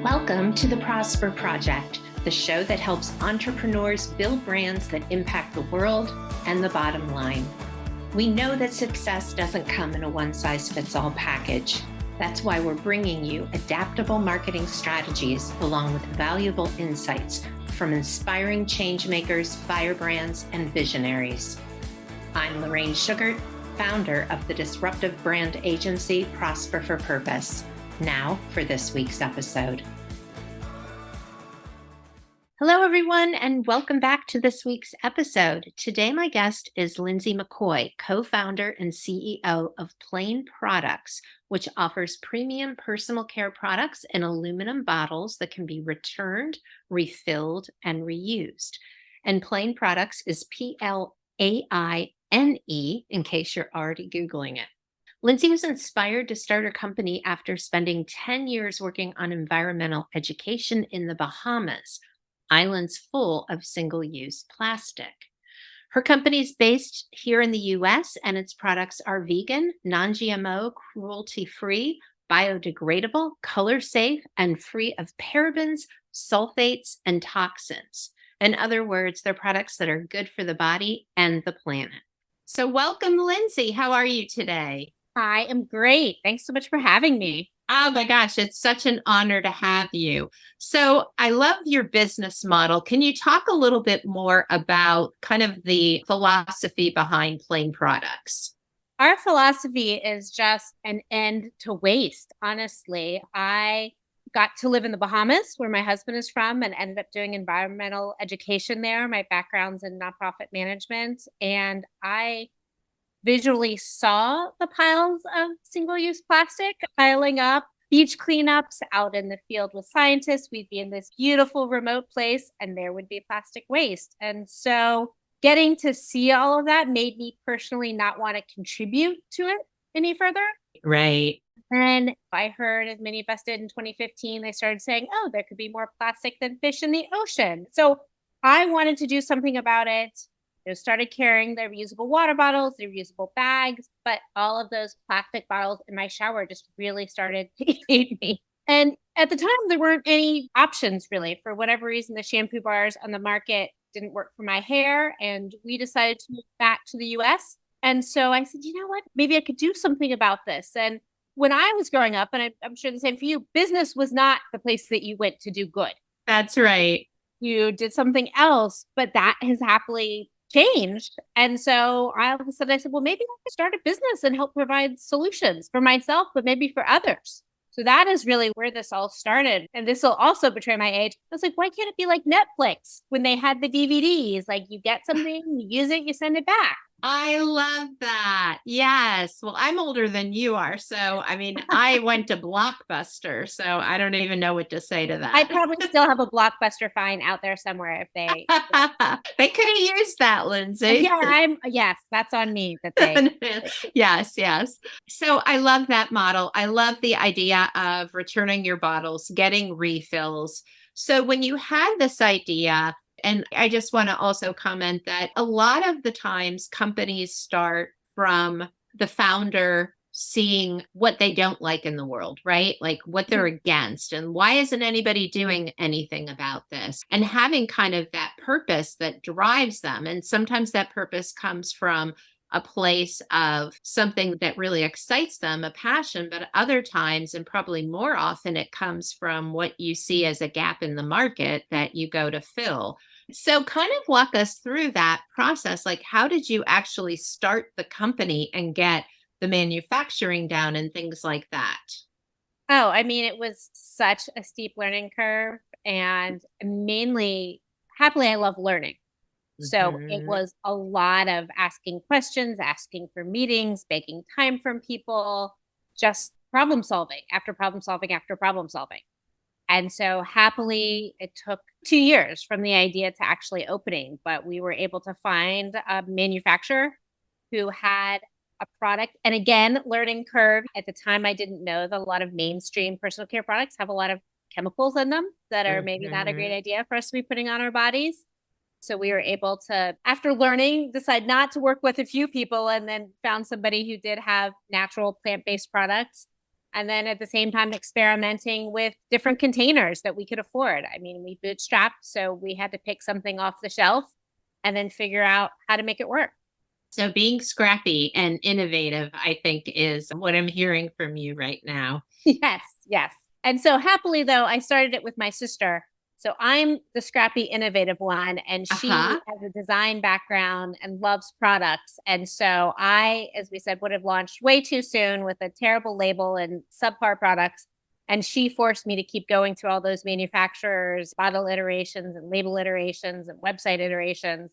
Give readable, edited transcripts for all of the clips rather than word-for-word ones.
Welcome to the Prosper Project, the show that helps entrepreneurs build brands that impact the world and the bottom line. We know that success doesn't come in a one-size-fits-all package. That's why we're bringing you adaptable marketing strategies along with valuable insights from inspiring changemakers, firebrands, and visionaries. I'm Lorraine Sugart, founder of the disruptive brand agency Prosper for Purpose. Now for this week's episode. Hello, everyone, and welcome back to this week's episode. Today, my guest is Lindsey McCoy, co-founder and CEO of Plaine Products, which offers premium personal care products in aluminum bottles that can be returned, refilled, and reused. And Plaine Products is Plaine, in case you're already Googling it. Lindsey was inspired to start her company after spending 10 years working on environmental education in the Bahamas, islands full of single-use plastic. Her company is based here in the US, and its products are vegan, non-GMO, cruelty-free, biodegradable, color-safe, and free of parabens, sulfates, and toxins. In other words, they're products that are good for the body and the planet. So welcome, Lindsey. How are you today? I am great. Thanks so much for having me. Oh my gosh, it's such an honor to have you. So I love your business model. Can you talk a little bit more about kind of the philosophy behind Plaine Products? Our philosophy is just an end to waste. Honestly, I got to live in the Bahamas, where my husband is from, and ended up doing environmental education there. My background's in nonprofit management, and I visually saw the piles of single-use plastic piling up, beach cleanups out in the field with scientists. We'd be in this beautiful remote place and there would be plastic waste. And so getting to see all of that made me personally not want to contribute to it any further. Right. And I heard, as many of us did in 2015, they started saying, oh, there could be more plastic than fish in the ocean. So I wanted to do something about it. Started carrying their reusable water bottles, their reusable bags, but all of those plastic bottles in my shower just really started to irritate me. And at the time, there weren't any options really. For whatever reason, the shampoo bars on the market didn't work for my hair, and we decided to move back to the US. And so I said, you know what, maybe I could do something about this. And when I was growing up, and I'm sure the same for you, business was not the place that you went to do good. That's right. You did something else, but that has happily changed. And so all of a sudden I said, well, maybe I could start a business and help provide solutions for myself, but maybe for others. So that is really where this all started. And this will also betray my age. I was like, why can't it be like Netflix when they had the DVDs? Like, you get something, you use it, you send it back. I love that. Yes. Well, I'm older than you are. So, I mean, I went to Blockbuster, so I don't even know what to say to that. I probably still have a Blockbuster fine out there somewhere if they they could have used that, Lindsey. Yes, that's on me that they Yes. So I love that model. I love the idea of returning your bottles, getting refills. So when you had this idea, and I just want to also comment that a lot of the times companies start from the founder seeing what they don't like in the world, right? Like what they're against and why isn't anybody doing anything about this? And having kind of that purpose that drives them. And sometimes that purpose comes from a place of something that really excites them, a passion, but other times, and probably more often, it comes from what you see as a gap in the market that you go to fill. So kind of walk us through that process. Like, how did you actually start the company and get the manufacturing down and things like that? Oh, I mean, it was such a steep learning curve, and mainly, happily, I love learning. So it was a lot of asking questions, asking for meetings, making time from people, just problem solving after problem solving after problem solving. And so happily, it took 2 years from the idea to actually opening, but we were able to find a manufacturer who had a product. And again, learning curve. At the time, I didn't know that a lot of mainstream personal care products have a lot of chemicals in them that are maybe not a great idea for us to be putting on our bodies. So we were able to, after learning, decide not to work with a few people, and then found somebody who did have natural plant-based products And then at the same time, experimenting with different containers that we could afford. I mean, we bootstrapped, so we had to pick something off the shelf and then figure out how to make it work. So being scrappy and innovative, I think, is what I'm hearing from you right now. Yes, yes. And so happily, though, I started it with my sister. So I'm the scrappy, innovative one, and she Uh-huh. has a design background and loves products. And so I, as we said, would have launched way too soon with a terrible label and subpar products. And she forced me to keep going through all those manufacturers, bottle iterations and label iterations and website iterations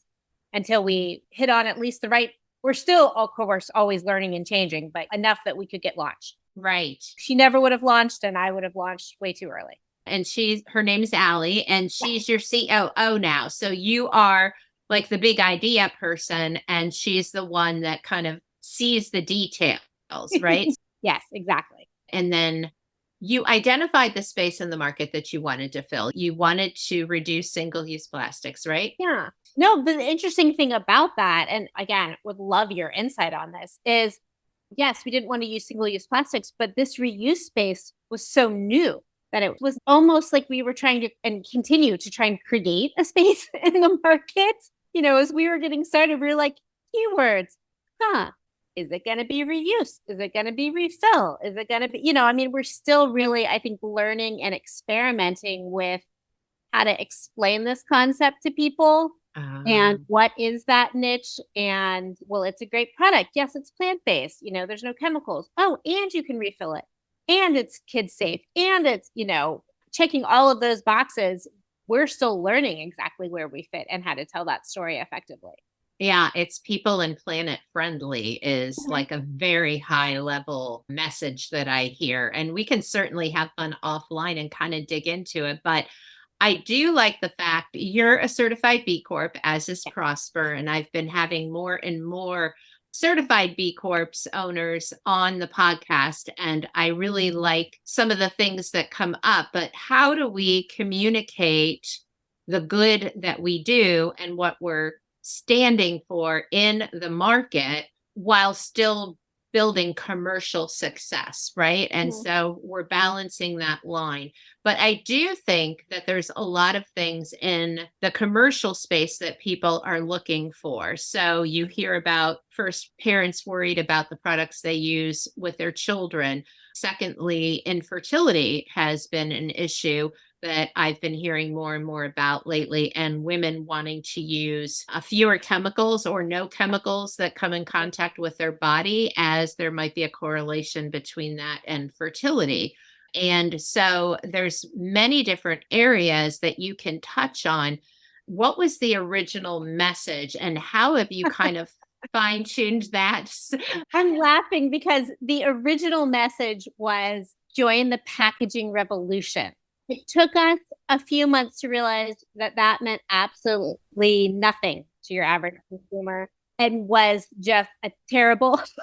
until we hit on at least the right. We're still, of course, always learning and changing, but enough that we could get launched. Right. She never would have launched, and I would have launched way too early. And her name's Allie, and Yes. she's your COO now. So you are like the big idea person, and she's the one that kind of sees the details, right? Yes, exactly. And then you identified the space in the market that you wanted to fill. You wanted to reduce single-use plastics, right? Yeah. No, the interesting thing about that, and again, would love your insight on this, is yes, we didn't want to use single-use plastics, but this reuse space was so new that it was almost like we were trying to and continue to try and create a space in the market. As we were getting started, we were like, keywords, is it going to be reuse? Is it going to be refill? Is it going to be, we're still really, I think, learning and experimenting with how to explain this concept to people and what is that niche. And well, it's a great product. Yes, it's plant-based. There's no chemicals. Oh, and you can refill it. And it's kid safe. And it's, checking all of those boxes. We're still learning exactly where we fit and how to tell that story effectively. Yeah, it's people and planet friendly is Mhm. like a very high level message that I hear. And we can certainly have fun offline and kind of dig into it. But I do like the fact you're a certified B Corp, as is Prosper. And I've been having more and more certified B Corps owners on the podcast. And I really like some of the things that come up. But how do we communicate the good that we do and what we're standing for in the market while still building commercial success, right? And Mhm. so we're balancing that line. But I do think that there's a lot of things in the commercial space that people are looking for. So you hear about first, parents worried about the products they use with their children. Secondly, infertility has been an issue that I've been hearing more and more about lately, and women wanting to use fewer chemicals or no chemicals that come in contact with their body, as there might be a correlation between that and fertility. And so there's many different areas that you can touch on. What was the original message, and how have you kind of fine tuned that? I'm laughing because the original message was join the packaging revolution. It took us a few months to realize that that meant absolutely nothing to your average consumer and was just a terrible. That's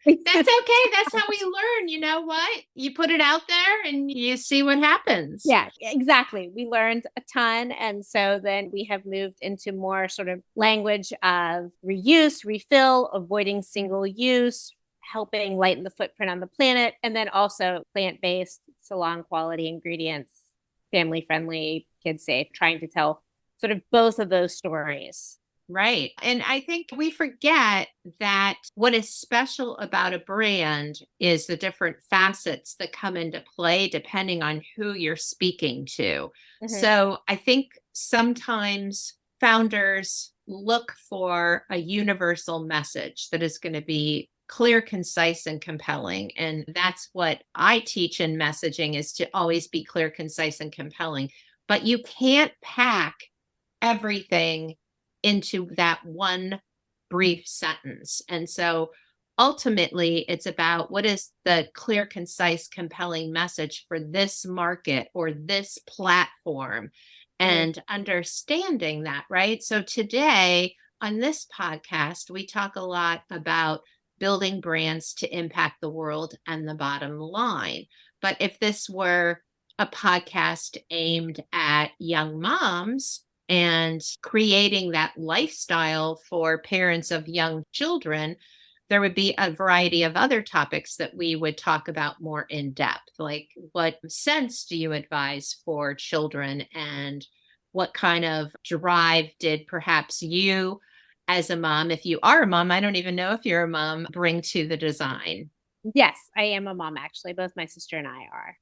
okay. That's how we learn. You know what? You put it out there and you see what happens. Yeah, exactly. We learned a ton. And so then we have moved into more sort of language of reuse, refill, avoiding single use, helping lighten the footprint on the planet, and then also plant based, salon quality ingredients, family friendly, kid safe, trying to tell sort of both of those stories. Right. And I think we forget that what is special about a brand is the different facets that come into play depending on who you're speaking to. Mhm. So I think sometimes founders look for a universal message that is going to be clear, concise, and compelling. And that's what I teach in messaging, is to always be clear, concise, and compelling. But you can't pack everything into that one brief sentence. And so ultimately, it's about what is the clear, concise, compelling message for this market or this platform, Mhm. and understanding that, right? So today on this podcast, we talk a lot about building brands to impact the world and the bottom line. But if this were a podcast aimed at young moms and creating that lifestyle for parents of young children, there would be a variety of other topics that we would talk about more in depth, like what scents do you advise for children, and what kind of drive did perhaps you, as a mom, if you are a mom, I don't even know if you're a mom, bring to the design? Yes, I am a mom, actually. Both my sister and I are.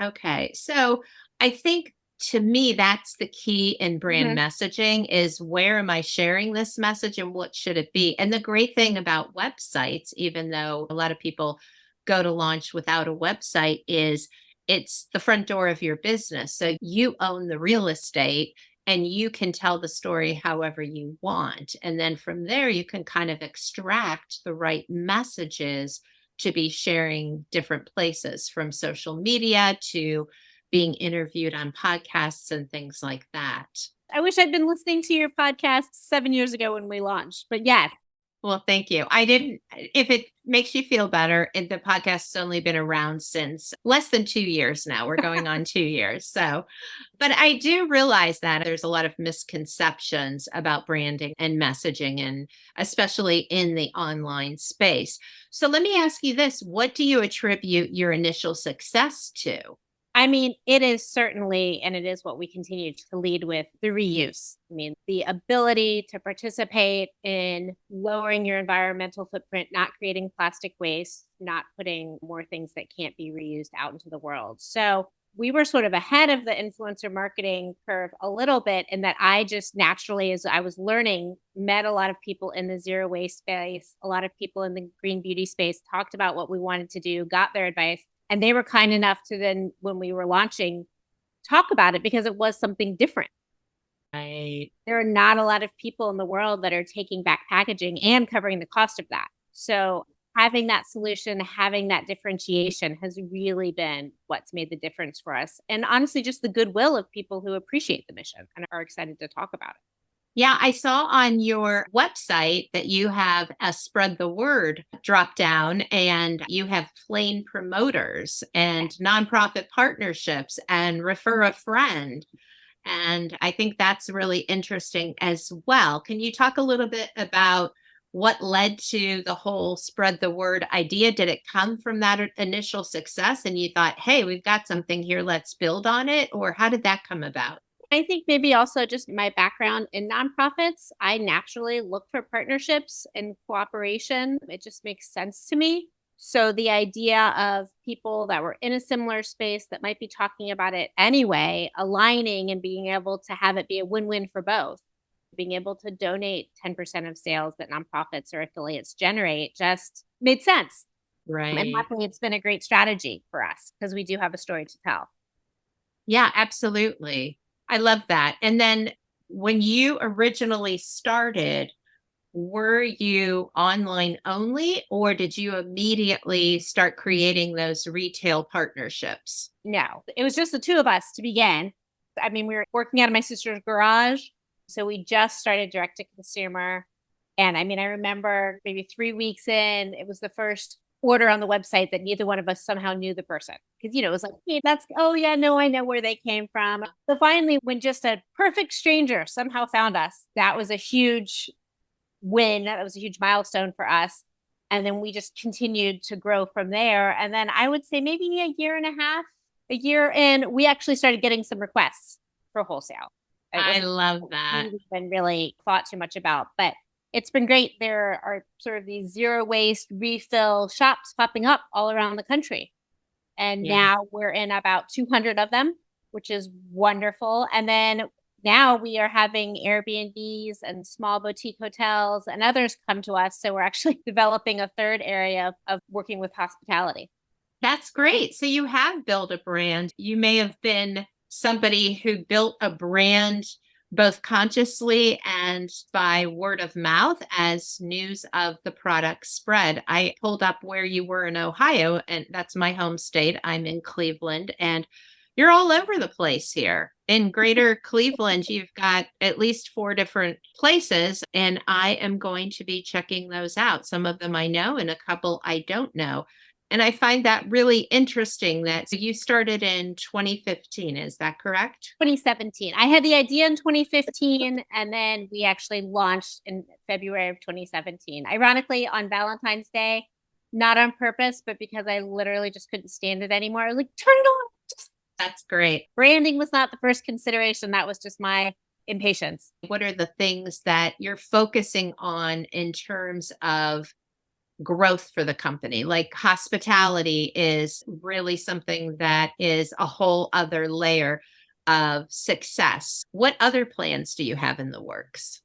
Okay. So I think, to me, that's the key in brand Mhm. messaging, is where am I sharing this message and what should it be? And the great thing about websites, even though a lot of people go to launch without a website, is it's the front door of your business. So you own the real estate and you can tell the story however you want. And then from there, you can kind of extract the right messages to be sharing different places, from social media to being interviewed on podcasts and things like that. I wish I'd been listening to your podcast 7 years ago when we launched, but yes. Well, thank you. I didn't, if it makes you feel better, the podcast's only been around since less than 2 years now. We're going on 2 years. So, but I do realize that there's a lot of misconceptions about branding and messaging, and especially in the online space. So let me ask you this: what do you attribute your initial success to? I mean, it is certainly, and it is what we continue to lead with, the reuse. I mean, the ability to participate in lowering your environmental footprint, not creating plastic waste, not putting more things that can't be reused out into the world. So we were sort of ahead of the influencer marketing curve a little bit, in that I just naturally, as I was learning, met a lot of people in the zero waste space, a lot of people in the green beauty space, talked about what we wanted to do, got their advice. And they were kind enough to then, when we were launching, talk about it because it was something different. I There are not a lot of people in the world that are taking back packaging and covering the cost of that. So having that solution, having that differentiation has really been what's made the difference for us. And honestly, just the goodwill of people who appreciate the mission and are excited to talk about it. Yeah, I saw on your website that you have a spread the word drop down, and you have plain promoters and nonprofit partnerships and refer a friend. And I think that's really interesting as well. Can you talk a little bit about what led to the whole spread the word idea? Did it come from that initial success and you thought, hey, we've got something here, let's build on it? Or how did that come about? I think maybe also just my background in nonprofits, I naturally look for partnerships and cooperation. It just makes sense to me. So the idea of people that were in a similar space that might be talking about it anyway, aligning and being able to have it be a win-win for both, being able to donate 10% of sales that nonprofits or affiliates generate just made sense. And Right. luckily, it's been a great strategy for us because we do have a story to tell. Yeah, absolutely. I love that. And then when you originally started, were you online only, or did you immediately start creating those retail partnerships? No, it was just the two of us to begin. I mean, we were working out of my sister's garage. So we just started direct to consumer. And I mean, I remember maybe 3 weeks in, it was the first order on the website that neither one of us somehow knew the person. Because, it was like, hey, oh, yeah, no, I know where they came from. So finally, when just a perfect stranger somehow found us, that was a huge win. That was a huge milestone for us. And then we just continued to grow from there. And then I would say maybe a year in, we actually started getting some requests for wholesale. It I wasn't love something that. we've been really thought too much about, but it's been great. There are sort of these zero waste refill shops popping up all around the country. And Yeah. now we're in about 200 of them, which is wonderful. And then now we are having Airbnbs and small boutique hotels and others come to us. So we're actually developing a third area of working with hospitality. That's great. So you have built a brand. You may have been somebody who built a brand both consciously and by word of mouth as news of the product spread. I pulled up where you were in Ohio, and that's my home state. I'm in Cleveland, and you're all over the place here. In greater Cleveland, you've got at least 4 different places, and I am going to be checking those out. Some of them I know, and a couple I don't know. And I find that really interesting that you started in 2015. Is that correct? 2017. I had the idea in 2015, and then we actually launched in February of 2017. Ironically, on Valentine's Day, not on purpose, but because I literally just couldn't stand it anymore. I was like, turn it on. That's great. Branding was not the first consideration. That was just my impatience. What are the things that you're focusing on in terms of growth for the company? Like hospitality is really something that is a whole other layer of success. What other plans do you have in the works?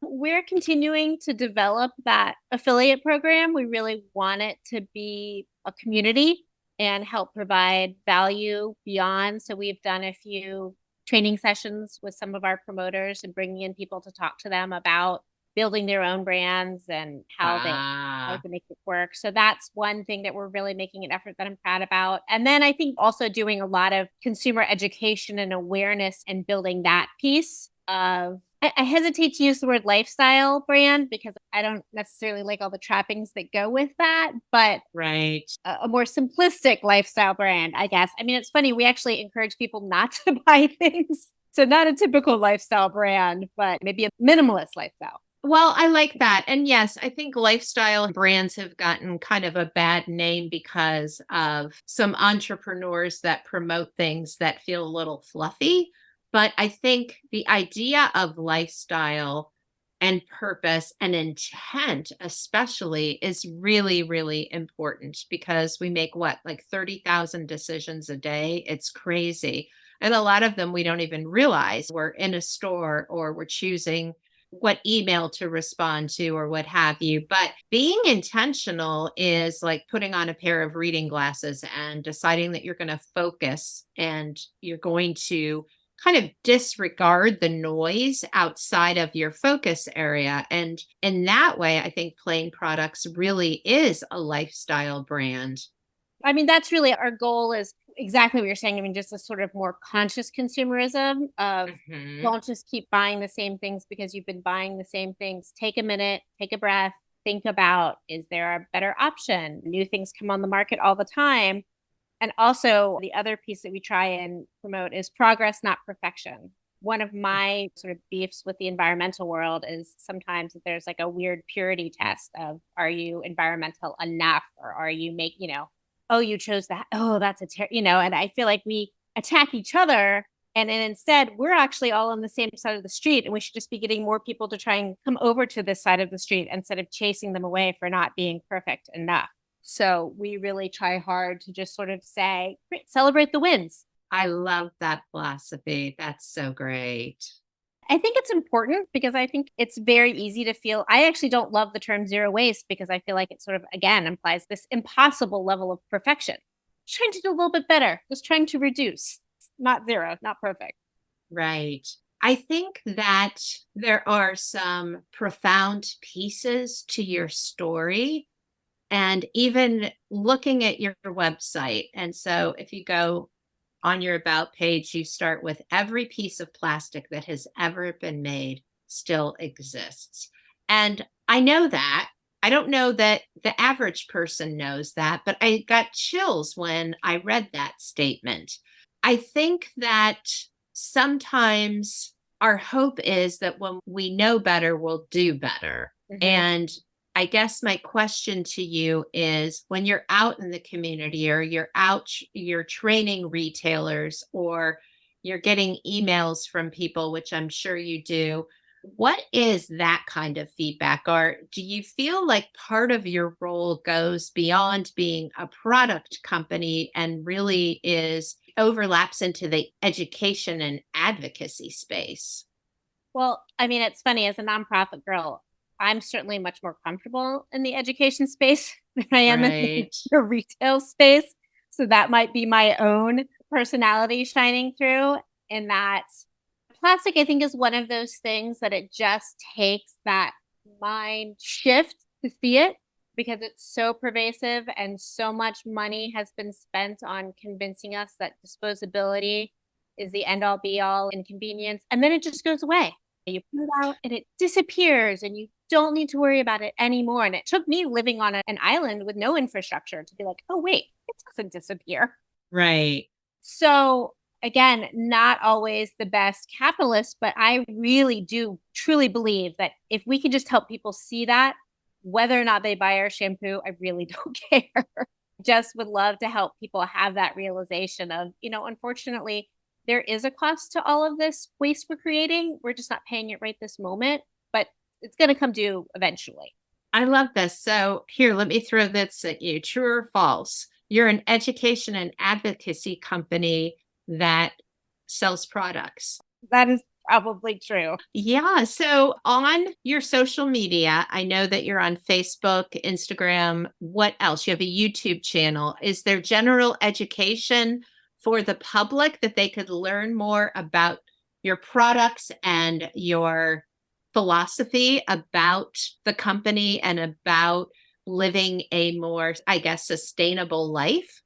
We're continuing to develop that affiliate program. We really want it to be a community and help provide value beyond. So we've done a few training sessions with some of our promoters and bringing in people to talk to them about building their own brands and how Ah, to make it work. So that's one thing that we're really making an effort that I'm proud about. And then I think also doing a lot of consumer education and awareness and building that piece of I hesitate to use the word lifestyle brand because I don't necessarily like all the trappings that go with that, but right. a more simplistic lifestyle brand, I guess. I mean, it's funny. We actually encourage people not to buy things. So not a typical lifestyle brand, but maybe a minimalist lifestyle. Well, I like that. And yes, I think lifestyle brands have gotten kind of a bad name because of some entrepreneurs that promote things that feel a little fluffy. But I think the idea of lifestyle and purpose and intent, especially, is really, really important because we make what, like 30,000 decisions a day? It's crazy. And a lot of them we don't even realize we're in a store or we're choosing what email to respond to or what have you. But being intentional is like putting on a pair of reading glasses and deciding that you're going to focus and you're going to kind of disregard the noise outside of your focus area. And in that way, I think Plain Products really is a lifestyle brand. I mean, that's really our goal is exactly what you're saying. I mean, just a sort of more conscious consumerism of Mhm. don't just keep buying the same things because you've been buying the same things. Take a minute, take a breath, think about, is there a better option? New things come on the market all the time. And also the other piece that we try and promote is progress, not perfection. One of my sort of beefs with the environmental world is sometimes that there's like a weird purity test of are you environmental enough or are you oh, you chose that. Oh, that's and I feel like we attack each other. And then instead, we're actually all on the same side of the street. And we should just be getting more people to try and come over to this side of the street instead of chasing them away for not being perfect enough. So we really try hard to just sort of say, "Great, celebrate the wins." I love that philosophy. That's so great. I think it's important because I think it's very easy to feel. I actually don't love the term zero waste because I feel like it sort of, again, implies this impossible level of perfection. Just trying to do a little bit better, just trying to reduce, not zero, not perfect. Right. I think that there are some profound pieces to your story. And even looking at your website. And so if you go on your about page, you start with every piece of plastic that has ever been made still exists. And I know that. I don't know that the average person knows that, but I got chills when I read that statement. I think that sometimes our hope is that when we know better, we'll do better. Mhm. And I guess my question to you is when you're out in the community or you're out, you're training retailers or you're getting emails from people, which I'm sure you do, what is that kind of feedback? Or do you feel like part of your role goes beyond being a product company and really is overlaps into the education and advocacy space? Well, I mean, it's funny as a nonprofit girl, I'm certainly much more comfortable in the education space than I am in Right. the retail space. So that might be my own personality shining through in that plastic, I think, is one of those things that it just takes that mind shift to see it because it's so pervasive and so much money has been spent on convincing us that disposability is the end all be all inconvenience. And then it just goes away. You put it out and it disappears and you don't need to worry about it anymore. And it took me living on an island with no infrastructure to be like, oh, wait, it doesn't disappear. Right. So again, not always the best capitalist, but I really do truly believe that if we can just help people see that, whether or not they buy our shampoo, I really don't care. Just would love to help people have that realization of, unfortunately, there is a cost to all of this waste we're creating. We're just not paying it right this moment, but it's going to come due eventually. I love this. So here, let me throw this at you. True or false? You're an education and advocacy company that sells products. That is probably true. Yeah. So on your social media, I know that you're on Facebook, Instagram. What else? You have a YouTube channel. Is there general education for the public that they could learn more about your products and your philosophy about the company and about living a more, I guess, sustainable life?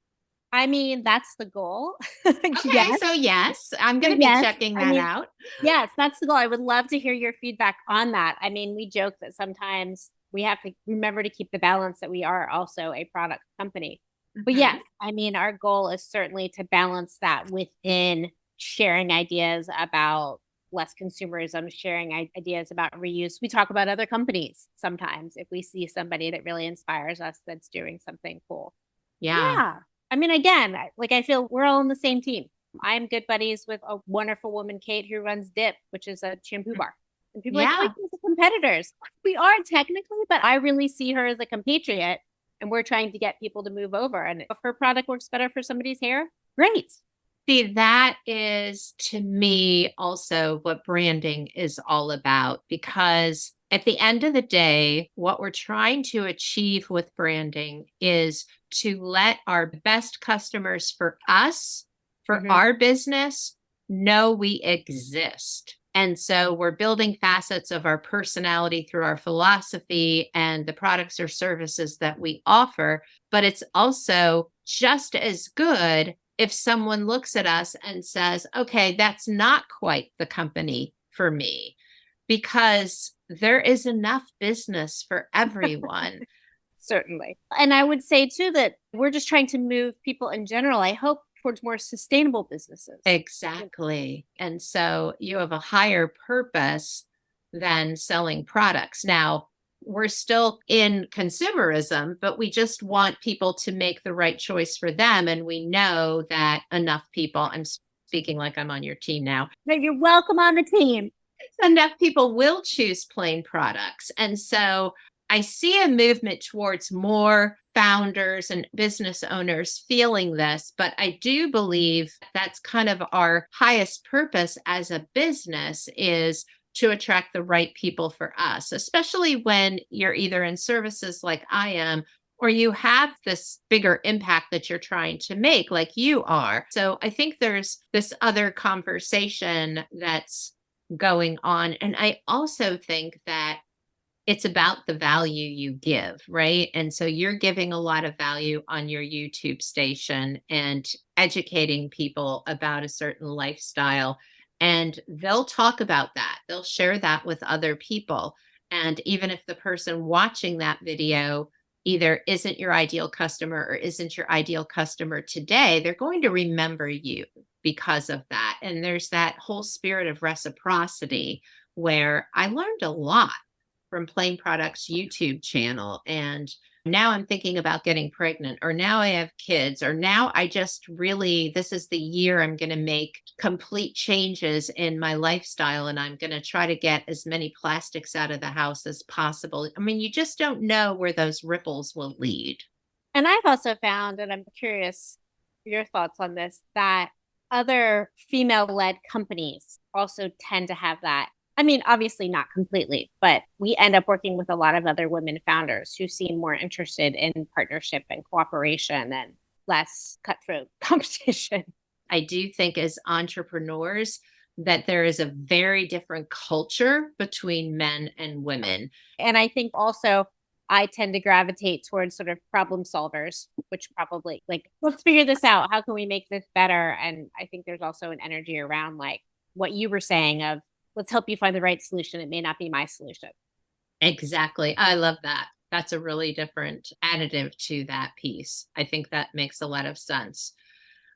I mean, that's the goal. Okay. Yes. So, yes, I'm going to be Yes. checking I that mean, out. yes, that's the goal. I would love to hear your feedback on that. I mean, we joke that sometimes we have to remember to keep the balance that we are also a product company. But Mhm. yes, I mean, our goal is certainly to balance that within sharing ideas about less consumerism, sharing ideas about reuse. We talk about other companies sometimes if we see somebody that really inspires us that's doing something cool. Yeah. Yeah. I mean, again, I feel we're all on the same team. I'm good buddies with a wonderful woman, Kate, who runs Dip, which is a shampoo bar. And people are like, oh, you Yeah. guys are competitors. We are technically, but I really see her as a compatriot. And we're trying to get people to move over. And if her product works better for somebody's hair, great. See, that is to me also what branding is all about, because at the end of the day, what we're trying to achieve with branding is to let our best customers for us, for Mm-hmm. our business, know we exist. And so we're building facets of our personality through our philosophy and the products or services that we offer. But it's also just as good if someone looks at us and says, okay, that's not quite the company for me, because there is enough business for everyone. Certainly. And I would say too that we're just trying to move people in general, I hope, towards more sustainable businesses. Exactly. And so you have a higher purpose than selling products. Now, we're still in consumerism, but we just want people to make the right choice for them. And we know that enough people, I'm speaking like I'm on your team now, No, you're welcome on the team. enough people will choose Plaine Products. And so I see a movement towards more founders and business owners feeling this, but I do believe that's kind of our highest purpose as a business is to attract the right people for us, especially when you're either in services like I am or you have this bigger impact that you're trying to make like you are. So I think there's this other conversation that's going on. And I also think that it's about the value you give, right? And so you're giving a lot of value on your YouTube station and educating people about a certain lifestyle. And they'll talk about that, they'll share that with other people. And even if the person watching that video either isn't your ideal customer or isn't your ideal customer today, they're going to remember you because of that. And there's that whole spirit of reciprocity where I learned a lot from Plaine Products YouTube channel. And now I'm thinking about getting pregnant, or now I have kids, or now I just really, this is the year I'm going to make complete changes in my lifestyle. And I'm going to try to get as many plastics out of the house as possible. I mean, you just don't know where those ripples will lead. And I've also found, and I'm curious your thoughts on this, that other female led companies also tend to have that. I mean, obviously not completely, but we end up working with a lot of other women founders who seem more interested in partnership and cooperation and less cutthroat competition. I do think as entrepreneurs that there is a very different culture between men and women. And I think also I tend to gravitate towards sort of problem solvers, which probably like, let's figure this out. How can we make this better? And I think there's also an energy around like what you were saying of let's help you find the right solution. It may not be my solution. Exactly. I love that. That's a really different additive to that piece. I think that makes a lot of sense.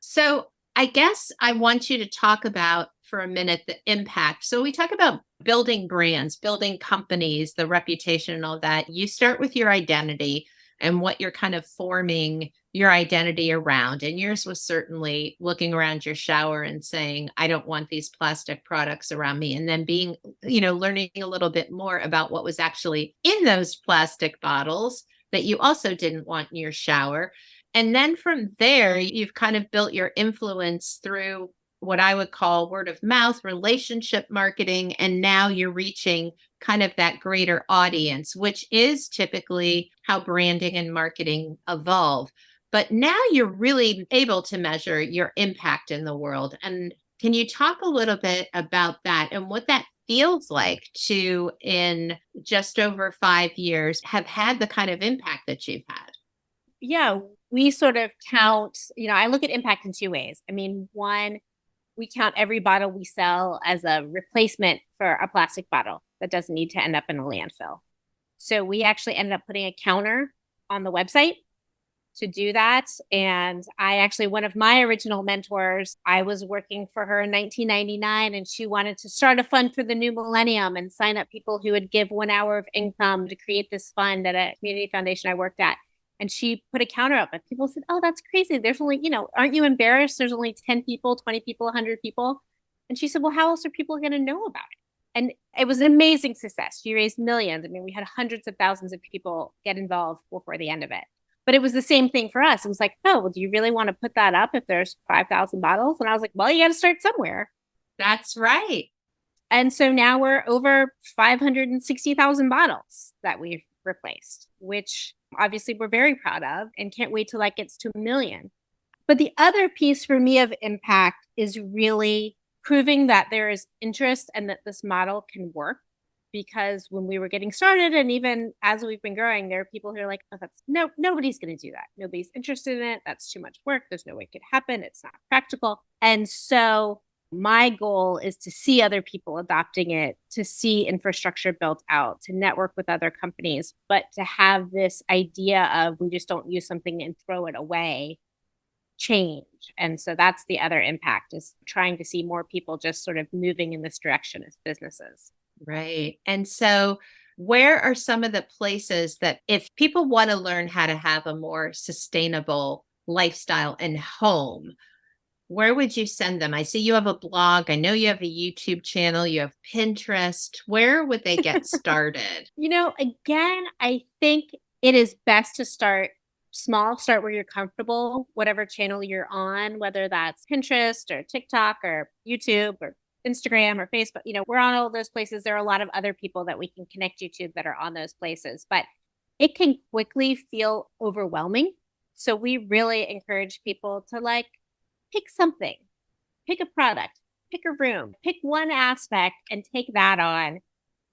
So I guess I want you to talk about for a minute the impact. So we talk about building brands, building companies, the reputation and all that. You start with your identity and what you're kind of forming your identity around. And yours was certainly looking around your shower and saying, I don't want these plastic products around me. And then being, learning a little bit more about what was actually in those plastic bottles that you also didn't want in your shower. And then from there, you've kind of built your influence through what I would call word of mouth, relationship marketing. And now you're reaching kind of that greater audience, which is typically how branding and marketing evolve. But now you're really able to measure your impact in the world. And can you talk a little bit about that and what that feels like to, in just over 5 years, have had the kind of impact that you've had? Yeah, we sort of count, I look at impact in two ways. I mean, one, we count every bottle we sell as a replacement for a plastic bottle that doesn't need to end up in a landfill. So we actually ended up putting a counter on the website to do that. And one of my original mentors, I was working for her in 1999, and she wanted to start a fund for the new millennium and sign up people who would give 1 hour of income to create this fund at a community foundation I worked at. And she put a counter up, and people said, oh, that's crazy. There's only, aren't you embarrassed? There's only 10 people, 20 people, 100 people. And she said, well, how else are people going to know about it? And it was an amazing success. She raised millions. I mean, we had hundreds of thousands of people get involved before the end of it. But it was the same thing for us. It was like, oh, well, do you really want to put that up if there's 5,000 bottles? And I was like, well, you got to start somewhere. That's right. And so now we're over 560,000 bottles that we've replaced, which obviously we're very proud of and can't wait till that gets to 1 million. But the other piece for me of impact is really proving that there is interest and that this model can work. Because when we were getting started, and even as we've been growing, there are people who are like, oh, nobody's going to do that. Nobody's interested in it. That's too much work. There's no way it could happen. It's not practical. And so my goal is to see other people adopting it, to see infrastructure built out, to network with other companies, but to have this idea of we just don't use something and throw it away change. And so that's the other impact, is trying to see more people just sort of moving in this direction as businesses. Right. And so, where are some of the places that if people want to learn how to have a more sustainable lifestyle and home, where would you send them? I see you have a blog. I know you have a YouTube channel. You have Pinterest. Where would they get started? Again, I think it is best to start small, start where you're comfortable, whatever channel you're on, whether that's Pinterest or TikTok or YouTube or Instagram or Facebook. We're on all those places. There are a lot of other people that we can connect you to that are on those places, but it can quickly feel overwhelming. So we really encourage people to pick something, pick a product, pick a room, pick one aspect and take that on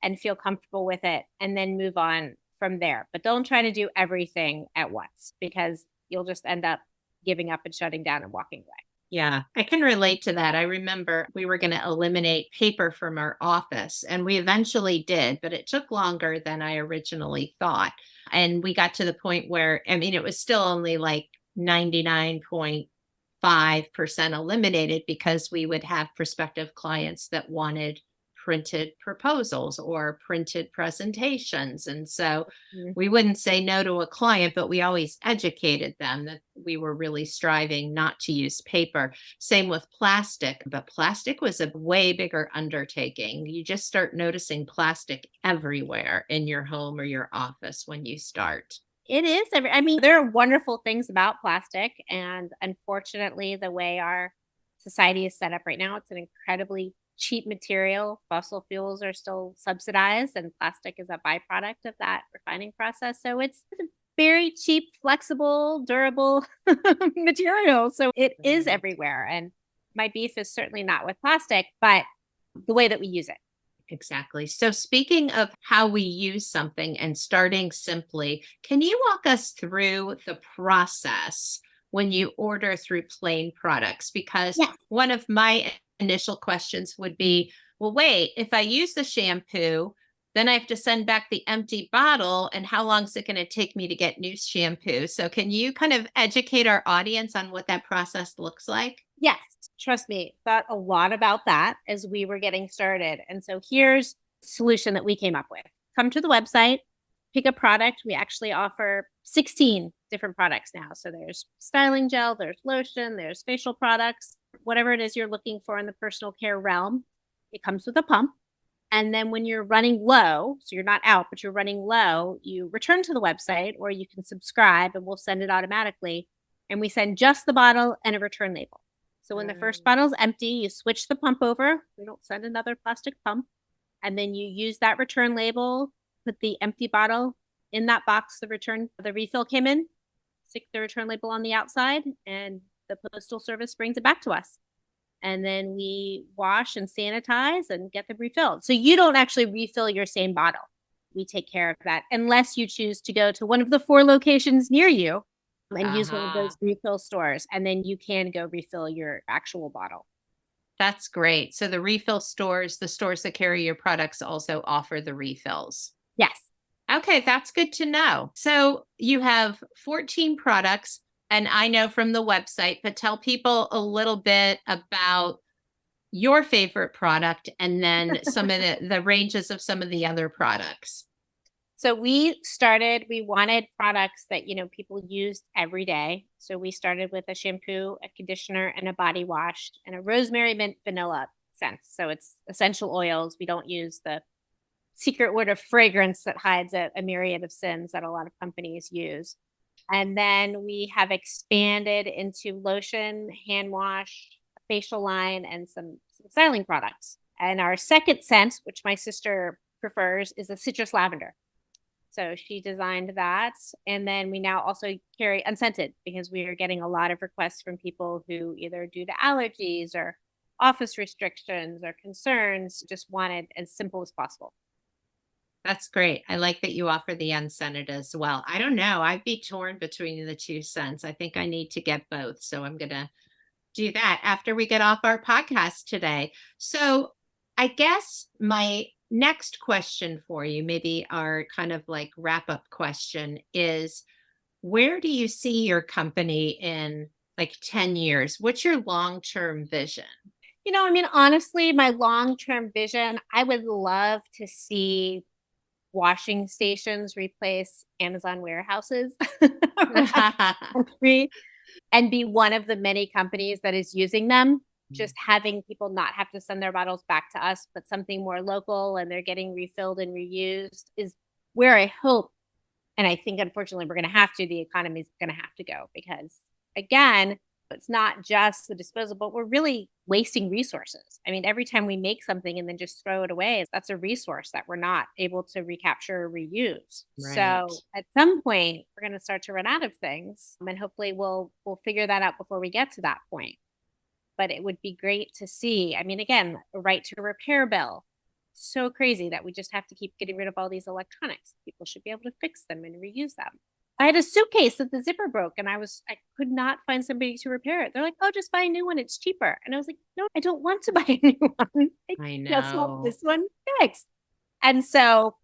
and feel comfortable with it, and then move on from there. But don't try to do everything at once, because you'll just end up giving up and shutting down and walking away. Yeah, I can relate to that. I remember we were going to eliminate paper from our office, and we eventually did, but it took longer than I originally thought. And we got to the point where, I mean, it was still only like 99.5% eliminated, because we would have prospective clients that wanted printed proposals or printed presentations. And so we wouldn't say no to a client, but we always educated them that we were really striving not to use paper. Same with plastic, but plastic was a way bigger undertaking. You just start noticing plastic everywhere in your home or your office when you start. It is. There are wonderful things about plastic. And unfortunately, the way our society is set up right now, it's an incredibly cheap material. Fossil fuels are still subsidized, and plastic is a byproduct of that refining process. So it's a very cheap, flexible, durable material. So it is everywhere. And my beef is certainly not with plastic, but the way that we use it. Exactly. So speaking of how we use something and starting simply, can you walk us through the process when you order through Plaine Products? Because Yes. one of my initial questions would be, well, wait, if I use the shampoo, then I have to send back the empty bottle. And how long is it going to take me to get new shampoo? So, can you kind of educate our audience on what that process looks like? Yes, trust me, thought a lot about that as we were getting started. And so here's the solution that we came up with. Come to the website, pick a product. We actually offer 16 different products now. So there's styling gel, there's lotion, there's facial products, whatever it is you're looking for in the personal care realm. It comes with a pump. And then when you're running low, so you're not out, but you're running low, you return to the website or you can subscribe and we'll send it automatically. And we send just the bottle and a return label. So when the first bottle's empty, you switch the pump over. We don't send another plastic pump. And then you use that return label, put the empty bottle in that box the refill came in, stick the return label on the outside, and the postal service brings it back to us. And then we wash and sanitize and get them refilled. So you don't actually refill your same bottle. We take care of that unless you choose to go to one of the 4 locations near you and use one of those refill stores. And then you can go refill your actual bottle. That's great. So the refill stores, the stores that carry your products also offer the refills. Yes. Okay, that's good to know. So you have 14 products, and I know from the website, but tell people a little bit about your favorite product and then some of the ranges of some of the other products. So we wanted products that, people used every day. So we started with a shampoo, a conditioner, and a body wash, and a rosemary mint vanilla scent. So it's essential oils. We don't use the secret word of fragrance that hides a myriad of sins that a lot of companies use. And then we have expanded into lotion, hand wash, a facial line, and some styling products. And our second scent, which my sister prefers, is a citrus lavender. So she designed that. And then we now also carry unscented because we are getting a lot of requests from people who either due to allergies or office restrictions or concerns just want it as simple as possible. That's great. I like that you offer the unscented as well. I don't know. I'd be torn between the 2 scents. I think I need to get both. So I'm going to do that after we get off our podcast today. So I guess my next question for you, maybe our kind of like wrap up question, is where do you see your company in like 10 years? What's your long-term vision? Honestly, my long-term vision, I would love to see washing stations replace Amazon warehouses and be one of the many companies that is using them. Just having people not have to send their bottles back to us, but something more local and they're getting refilled and reused is where I hope. And I think, unfortunately, the economy is going to have to go because, again, it's not just the disposal, but we're really wasting resources. I mean, every time we make something and then just throw it away, that's a resource that we're not able to recapture or reuse. Right. So at some point, we're going to start to run out of things, and hopefully we'll figure that out before we get to that point. But it would be great to see. I mean, again, a right to repair bill. So crazy that we just have to keep getting rid of all these electronics. People should be able to fix them and reuse them. I had a suitcase that the zipper broke and I could not find somebody to repair it. They're like, oh, just buy a new one. It's cheaper. And I was like, no, I don't want to buy a new one. I know. Just want this one fixed. And so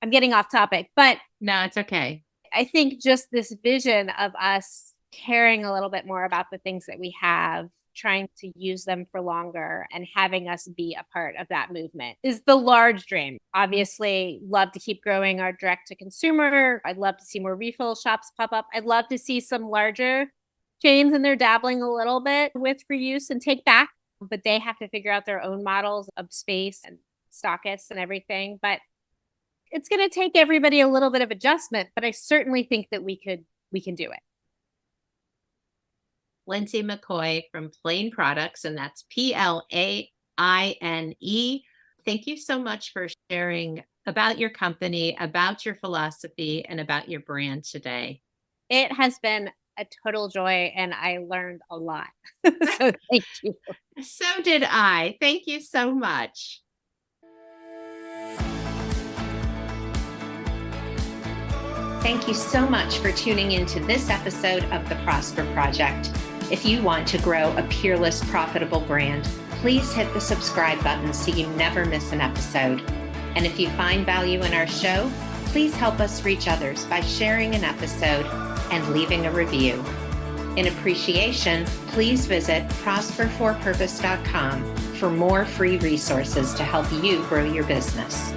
I'm getting off topic, but no, it's okay. I think just this vision of us caring a little bit more about the things that we have, trying to use them for longer and having us be a part of that movement is the large dream. Obviously, love to keep growing our direct to consumer. I'd love to see more refill shops pop up. I'd love to see some larger chains and they're dabbling a little bit with reuse and take back, but they have to figure out their own models of space and stockists and everything. But it's going to take everybody a little bit of adjustment, but I certainly think that we can do it. Lindsey McCoy from Plaine Products, and that's Plaine. Thank you so much for sharing about your company, about your philosophy, and about your brand today. It has been a total joy, and I learned a lot. So thank you. So did I. Thank you so much. Thank you so much for tuning into this episode of The Prosper Project. If you want to grow a peerless, profitable brand, please hit the subscribe button so you never miss an episode. And if you find value in our show, please help us reach others by sharing an episode and leaving a review. In appreciation, please visit prosperforpurpose.com for more free resources to help you grow your business.